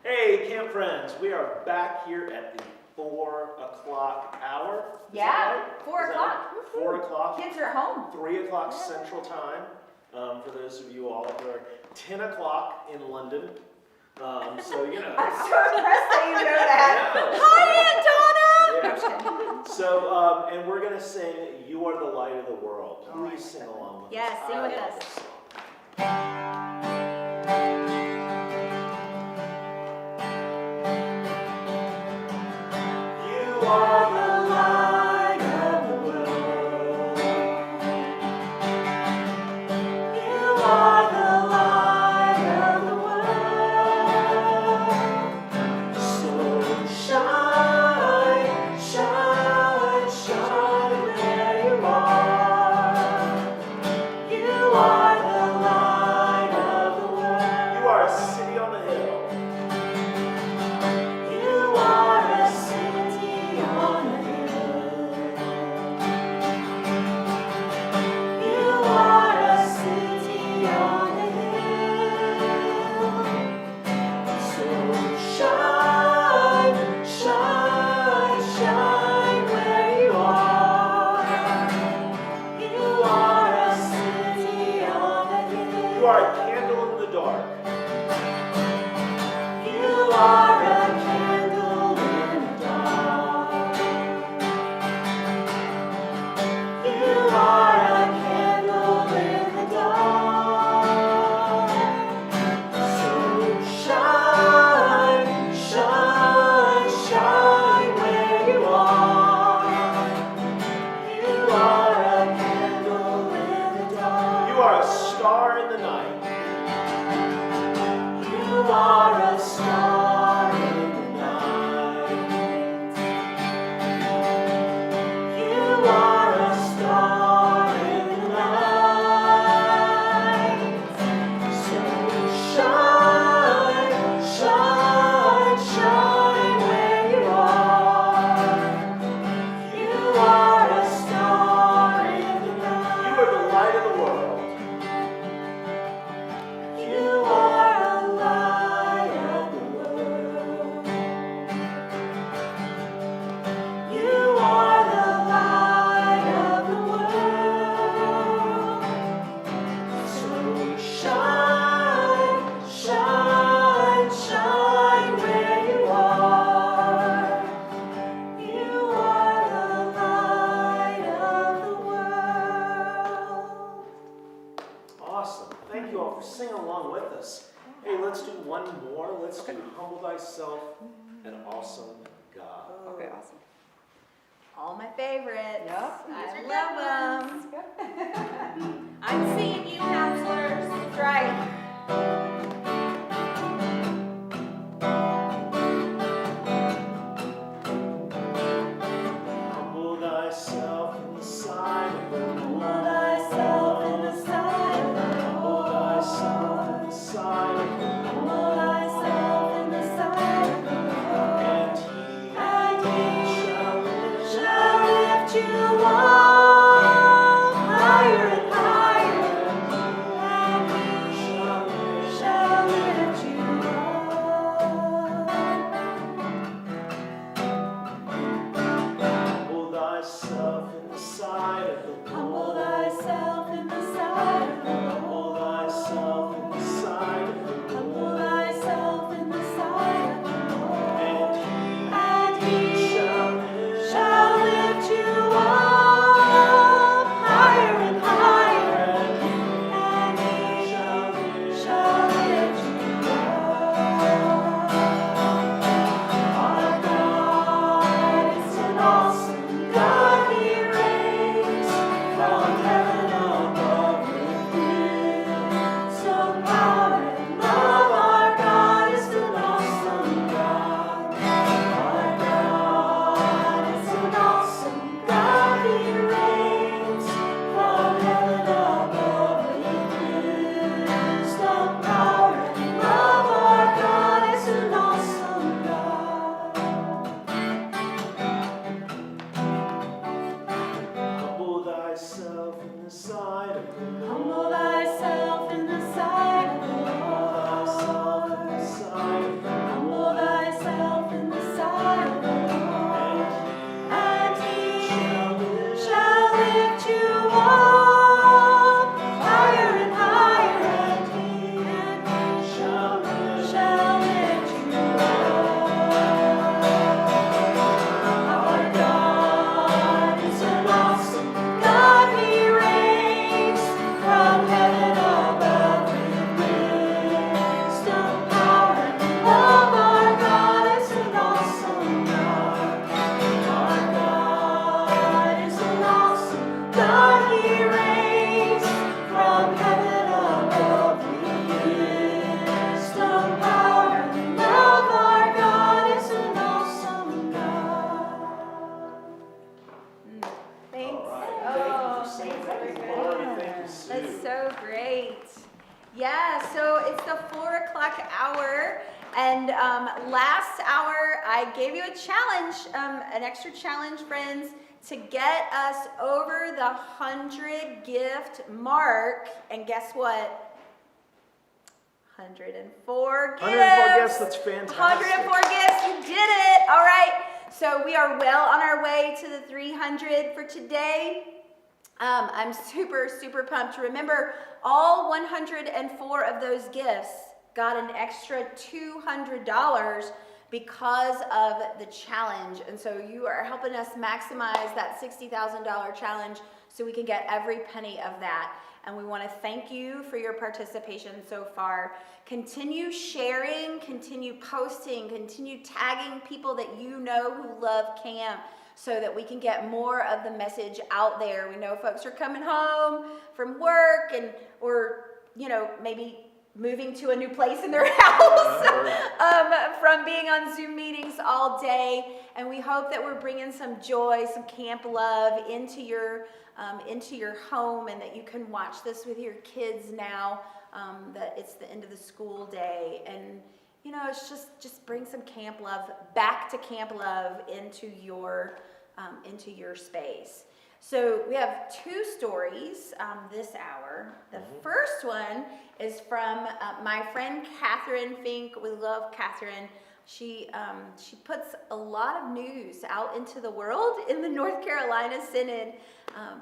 Hey, camp friends, we are back here at the 4 o'clock hour. Is Yeah, that right? 4 Is that o'clock. right? 4 o'clock. Kids are home. 3 o'clock Central Time, for those of you all who are 10 o'clock in London. So, you know. I'm so impressed that you know that. Yeah. Hi, Aunt Donna! Yeah. So, and we're going to sing You Are the Light of the World. Oh, Please sing along with us. Yes, sing I with love us. this song. You are the light of the world. You are the light of the world. So shine, shine, shine where you are. You are the light of the world. You are a city on the hill. You are a city on a hill. You are a city on a hill. So shine, shine, shine where you are. You are a city on a hill. You are a candle in the dark. You are a candle in the dark. You are a candle in the dark. So shine, shine, shine where you are. You are a candle in the dark. You are a star in the night. You are a star in the night. You are a star in the night. So shine, shine, shine where you are. You are a star in the night. You are the light of the world. You are a light of the world. You are the light of the world. So shine, shine, shine where you are. You are the light of the world. Awesome. Thank you all for singing along with us. Hey, let's do one more. Let's do Humble Thyself, an Awesome God. Okay, awesome. All my favorites. Yep. I love them. I'm seeing you, counselors. That's right. Humble thyself in the sight of the Lord. Humble thyself in the sight of the Humble Lord. thyself in the sight of the Lord. Humble thyself in the sight of the Lord. And he shall lift you up higher and higher, and he shall lift you up. Humble thyself in the sight of the Humble Lord. thyself in the sight of the Humble Lord. thyself in the sight of the Humble Lord. thyself in the sight of the Lord. And he And he shall shall lift you up Yeah, so it's the 4 o'clock hour, and last hour I gave you a challenge, an extra challenge, friends, to get us over the 100 gift mark. And guess what? 104 gifts. 104 gifts, that's fantastic. 104 gifts, you did it. All right, so we are well on our way to the 300 for today. I'm super, super pumped. Remember, all 104 of those gifts got an extra $200 because of the challenge. And so you are helping us maximize that $60,000 challenge so we can get every penny of that. And we want to thank you for your participation so far. Continue sharing, continue posting, continue tagging people that you know who love camp, so that we can get more of the message out there. We know folks are coming home from work or maybe moving to a new place in their house from being on Zoom meetings all day. And we hope that we're bringing some joy, some camp love into your home, and that you can watch this with your kids now that it's the end of the school day. And it's just bring some camp love back to camp love into your space. So we have two stories this hour. The first one is from my friend Catherine Fink. We love Catherine. She puts a lot of news out into the world in the North Carolina Synod,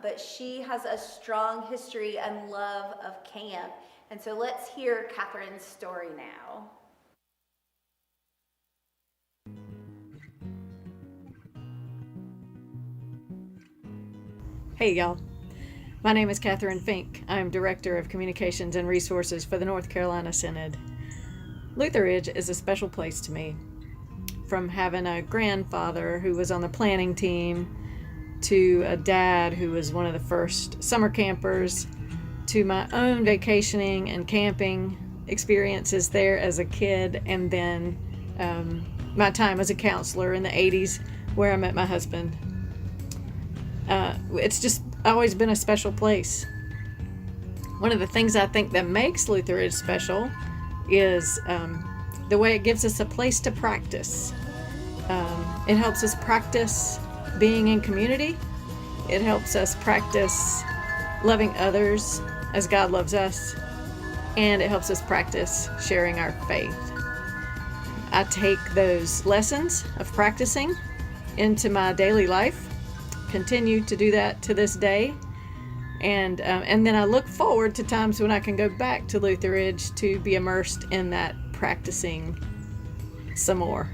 but she has a strong history and love of camp. And so let's hear Catherine's story now. Hey y'all, my name is Catherine Fink. I am Director of Communications and Resources for the North Carolina Synod. Lutheridge is a special place to me. From having a grandfather who was on the planning team, to a dad who was one of the first summer campers, to my own vacationing and camping experiences there as a kid, and then my time as a counselor in the 80s where I met my husband. It's just always been a special place. One of the things I think that makes Lutheridge special is the way it gives us a place to practice. It helps us practice being in community. It helps us practice loving others as God loves us. And it helps us practice sharing our faith. I take those lessons of practicing into my daily life, continue to do that to this day, and then I look forward to times when I can go back to Lutheridge to be immersed in that practicing some more.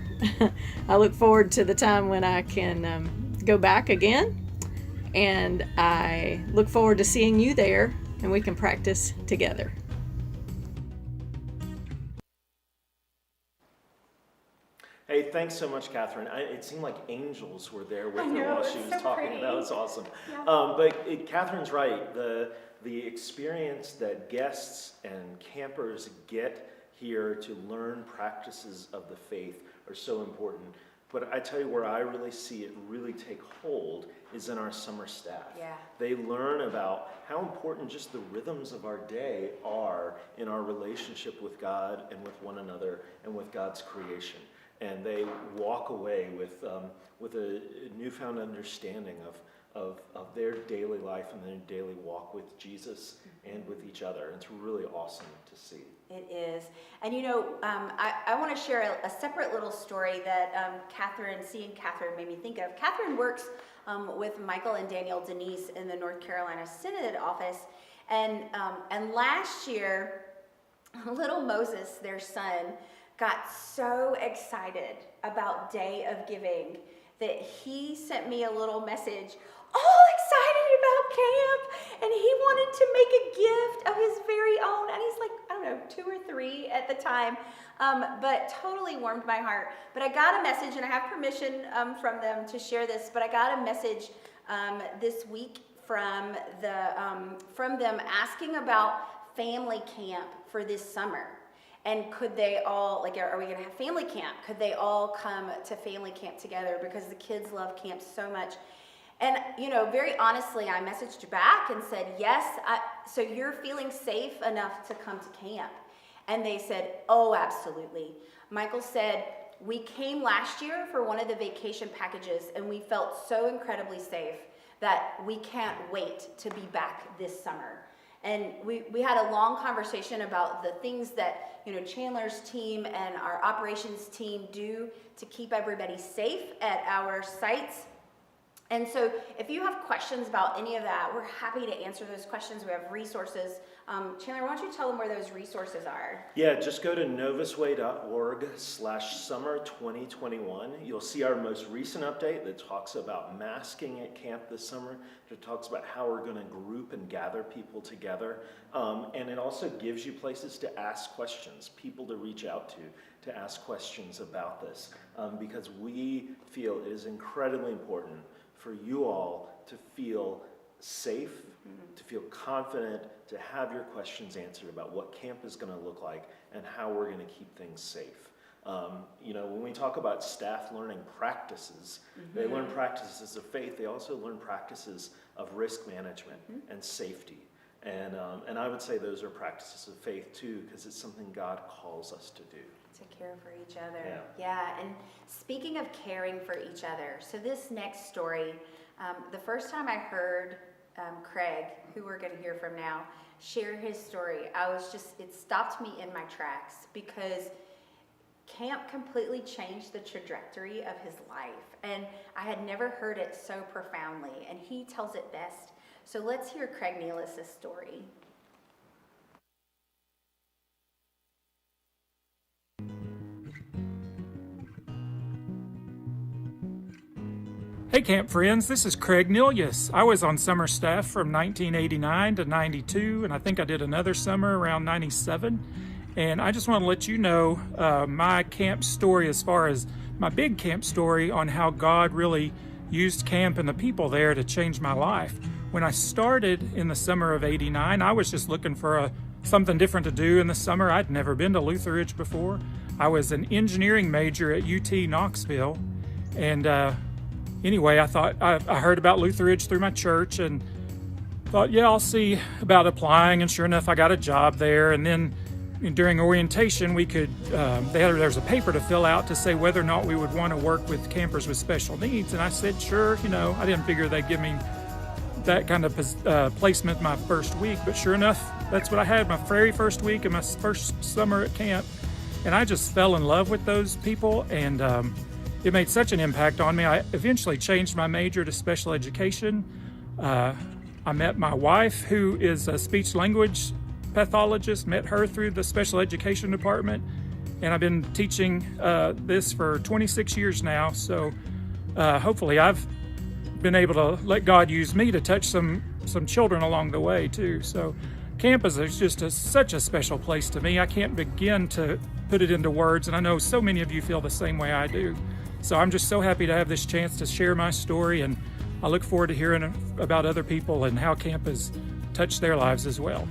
I look forward to the time when I can go back again, and I look forward to seeing you there and we can practice together. Hey, thanks so much, Catherine. It seemed like angels were there with her while she was so talking. pretty. That was awesome. Yeah. Catherine's right. The experience that guests and campers get here to learn practices of the faith are so important. But I tell you where I really see it really take hold is in our summer staff. Yeah. They learn about how important just the rhythms of our day are in our relationship with God and with one another and with God's creation. And they walk away with a newfound understanding of their daily life and their daily walk with Jesus and with each other. It's really awesome to see. It is. And I want to share a separate little story that seeing Catherine made me think of. Catherine works with Michael and Danielle Denise in the North Carolina Synod office. And last year, little Moses, their son, got so excited about Day of Giving that he sent me a little message, all excited about camp, and he wanted to make a gift of his very own, and he's like, I don't know, 2 or 3 at the time, but totally warmed my heart. But I got a message, and I have permission from them to share this, but I got a message this week from them asking about family camp for this summer. And could they all, are we going to have family camp? Could they all come to family camp together? Because the kids love camp so much. And, very honestly, I messaged back and said, yes, so you're feeling safe enough to come to camp? And they said, oh, absolutely. Michael said, we came last year for one of the vacation packages and we felt so incredibly safe that we can't wait to be back this summer. And we had a long conversation about the things that, you know, Chandler's team and our operations team do to keep everybody safe at our sites. And so if you have questions about any of that, we're happy to answer those questions. We have resources. Chandler, why don't you tell them where those resources are? Yeah, just go to novusway.org/summer2021. You'll see our most recent update that talks about masking at camp this summer. It talks about how we're going to group and gather people together. And it also gives you places to ask questions, people to reach out to ask questions about this. Because we feel it is incredibly important for you all to feel safe, to feel confident, to have your questions answered about what camp is going to look like and how we're going to keep things safe. You know, when we talk about staff learning practices, they learn practices of faith. They also learn practices of risk management and safety. And I would say those are practices of faith too, because it's something God calls us to do. To care for each other. Yeah, and speaking of caring for each other, so this next story, the first time I heard Craig, who we're going to hear from now, share his story, it stopped me in my tracks because camp completely changed the trajectory of his life. And I had never heard it so profoundly, and he tells it best. So let's hear Craig Nealis' story. Hey camp friends, this is Craig Nealis. I was on summer staff from 1989 to 92, and I think I did another summer around 97. And I just want to let you know my camp story, as far as my big camp story on how God really used camp and the people there to change my life. When I started in the summer of 89, I was just looking for something different to do in the summer. I'd never been to Lutheridge before. I was an engineering major at UT Knoxville, and anyway, I thought I heard about Lutheridge through my church and thought, yeah, I'll see about applying. And sure enough, I got a job there. And then during orientation, we could there was a paper to fill out to say whether or not we would want to work with campers with special needs. And I said, sure. You know, I didn't figure they'd give me that kind of placement my first week, but sure enough, that's what I had my very first week and my first summer at camp. And I just fell in love with those people, and it made such an impact on me. I eventually changed my major to special education. I met my wife, who is a speech language pathologist, met her through the special education department, and I've been teaching this for 26 years now. So hopefully I've been able to let God use me to touch some children along the way too. So camp is just such a special place to me. I can't begin to put it into words, and I know so many of you feel the same way I do. So I'm just so happy to have this chance to share my story, and I look forward to hearing about other people and how camp has touched their lives as well.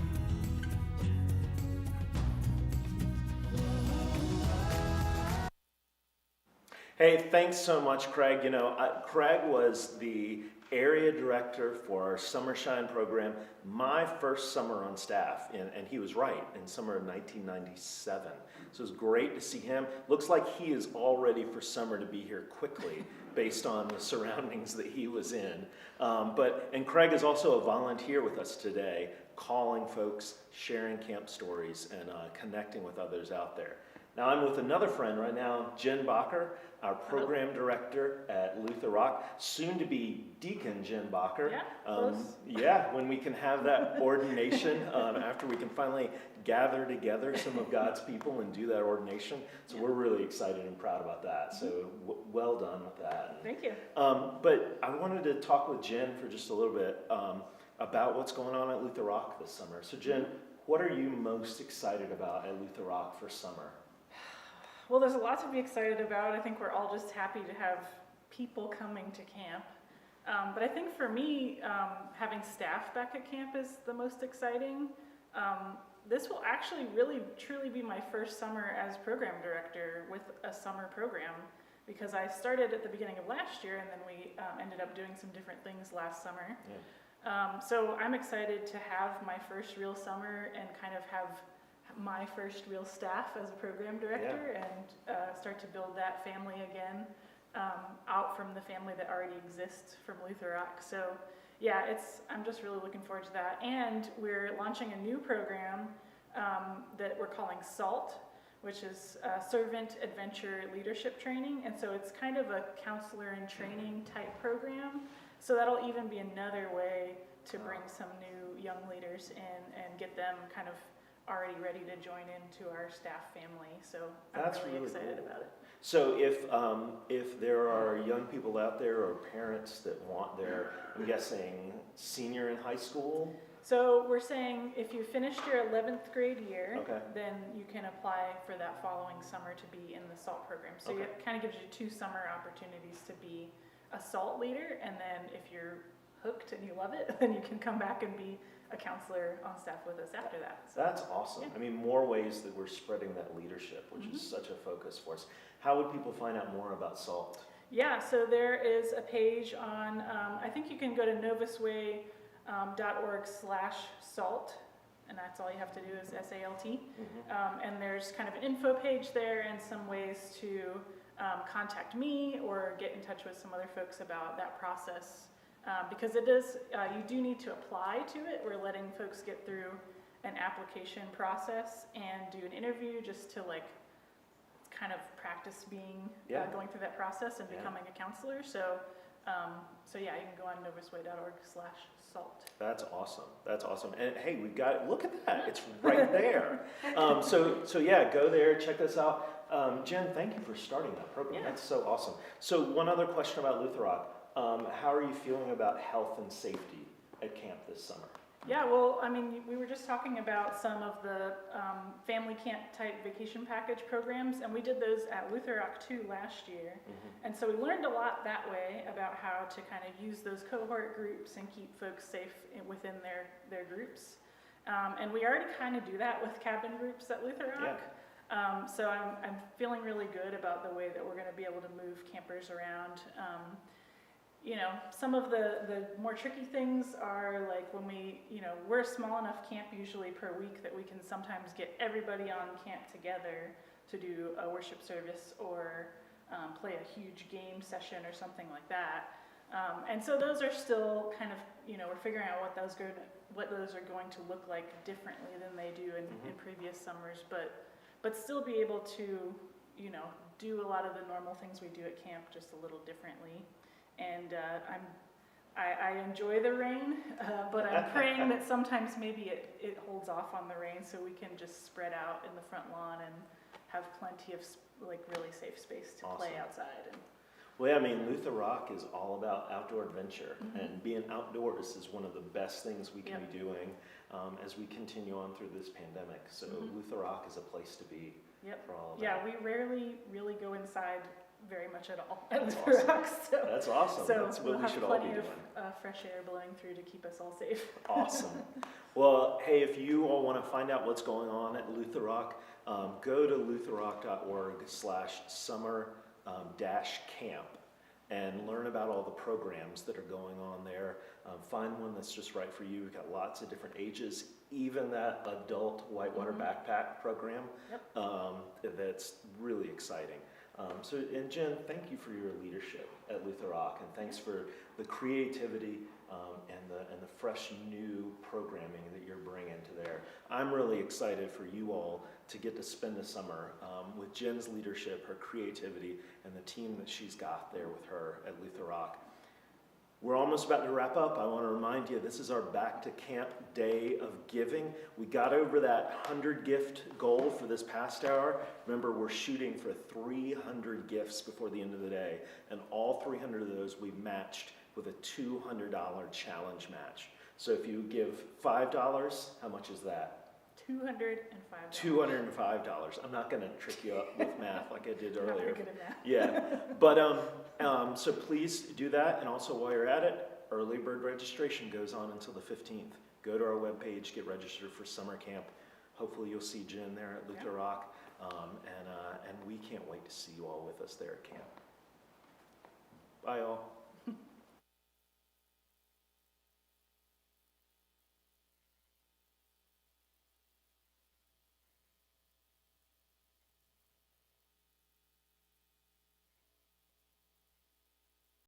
Hey, thanks so much, Craig. You know, Craig was the area director for our Summer Shine program my first summer on staff, and he was right, in summer of 1997. So it was great to see him. Looks like he is all ready for summer to be here quickly based on the surroundings that he was in. And Craig is also a volunteer with us today, calling folks, sharing camp stories, and connecting with others out there. Now I'm with another friend right now, Jen Bacher, our program director at Luther Rock, soon to be Deacon Jen Bacher. Yeah, close. Yeah, when we can have that ordination, after we can finally gather together some of God's people and do that ordination. So we're really excited and proud about that. So well done with that. Thank you. But I wanted to talk with Jen for just a little bit about what's going on at Luther Rock this summer. So Jen, what are you most excited about at Luther Rock for summer? Well, there's a lot to be excited about. I think we're all just happy to have people coming to camp. But I think for me, having staff back at camp is the most exciting. This will actually really truly be my first summer as program director with a summer program, because I started at the beginning of last year, and then we ended up doing some different things last summer. So I'm excited to have my first real summer and kind of have my first real staff as a program director and start to build that family again out from the family that already exists from Luther Rock. So yeah, I'm just really looking forward to that. And we're launching a new program that we're calling SALT, which is Servant Adventure Leadership Training. And so it's kind of a counselor and training type program. So that'll even be another way to bring some new young leaders in and get them kind of already ready to join into our staff family. So I'm That's really really excited cool. about it. So if there are young people out there or parents that want their, I'm guessing, senior in high school? So we're saying if you finished your 11th grade year, Okay. then you can apply for that following summer to be in the SALT program. So Okay. it kind of gives you 2 summer opportunities to be a SALT leader, and then if you're hooked and you love it, then you can come back and be a counselor on staff with us after that. So, That's awesome. Yeah. I mean, more ways that we're spreading that leadership, which is such a focus for us. How would people find out more about SALT? yeah, so there is a page on, I think you can go to novusway.org/SALT, and that's all you have to do is SALT. And there's kind of an info page there and some ways to contact me or get in touch with some other folks about that process. Because it is, you do need to apply to it. We're letting folks get through an application process and do an interview just to like kind of practice being going through that process and becoming a counselor. So yeah, you can go on novusway.org/SALT. That's awesome. That's awesome. And hey, we've got, look at that. It's right there. So yeah, go there, check this out. Jen, thank you for starting that program. Yeah. That's so awesome. So one other question about Luther Rock. How are you feeling about health and safety at camp this summer? Yeah, well, I mean, we were just talking about some of the family camp type vacation package programs, and we did those at Luther Rock 2 last year. And so we learned a lot that way about how to kind of use those cohort groups and keep folks safe within their groups. And we already kind of do that with cabin groups at Luther Rock. So I'm feeling really good about the way that we're going to be able to move campers around. You know, some of the more tricky things are like when we're a small enough camp usually per week that we can sometimes get everybody on camp together to do a worship service or play a huge game session or something like that. And so those are still kind of, we're figuring out what those are going to look like differently than they do in previous summers, but still be able to, do a lot of the normal things we do at camp just a little differently. And I enjoy the rain, but I'm praying that sometimes maybe it holds off on the rain so we can just spread out in the front lawn and have plenty of like really safe space to play outside. Well, yeah, I mean, Luther Rock is all about outdoor adventure, and being outdoors is one of the best things we can be doing as we continue on through this pandemic. So Luther Rock is a place to be for all of that. Yeah, we rarely really go inside very much at all at That's Luther awesome. Rock. So, That's awesome. so That's what we'll we have should all be plenty doing. of fresh air blowing through to keep us all safe. Awesome. Well, hey, if you all want to find out what's going on at Luther Rock, go to lutherrock.org/summer-camp and learn about all the programs that are going on there. Find one that's just right for you. We've got lots of different ages, even that adult whitewater backpack program. That's really exciting. And Jen, thank you for your leadership at Luther Rock, and thanks for the creativity and the fresh new programming that you're bringing to there. I'm really excited for you all to get to spend the summer with Jen's leadership, her creativity, and the team that she's got there with her at Luther Rock. We're almost about to wrap up. I want to remind you, this is our Back to Camp Day of Giving. We got over that 100 gift goal for this past hour. Remember, we're shooting for 300 gifts before the end of the day, and all 300 of those we've matched with a $200 challenge match. So if you give $5, how much is that? $205. $205. I'm not going to trick you up with math like I did I'm not earlier. very good at math. Yeah, but so please do that, and also while you're at it, early bird registration goes on until the 15th. Go to our webpage, get registered for summer camp. Hopefully you'll see Jen there at Luther Rock, and we can't wait to see you all with us there at camp. Bye, all.